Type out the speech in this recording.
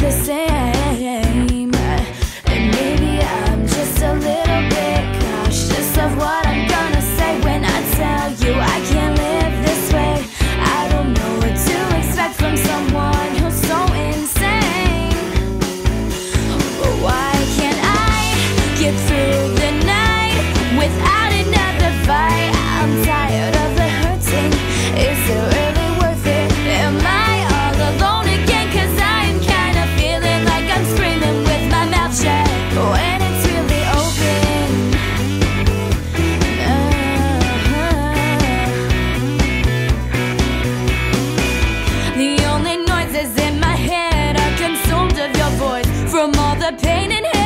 the same. And maybe I'm just a little bit cautious of what I'm gonna say when I tell you I can't live this way. I don't know what to expect from someone who's so insane. But why can't I get through the night without another fight? I'm tired of the hurting. Is it really worth it? Am I all alone again? 'Cause I'm kind of feeling like I'm screaming with my mouth shut when it's really open. The only noises in my head are consumed of your voice. From all the pain and hate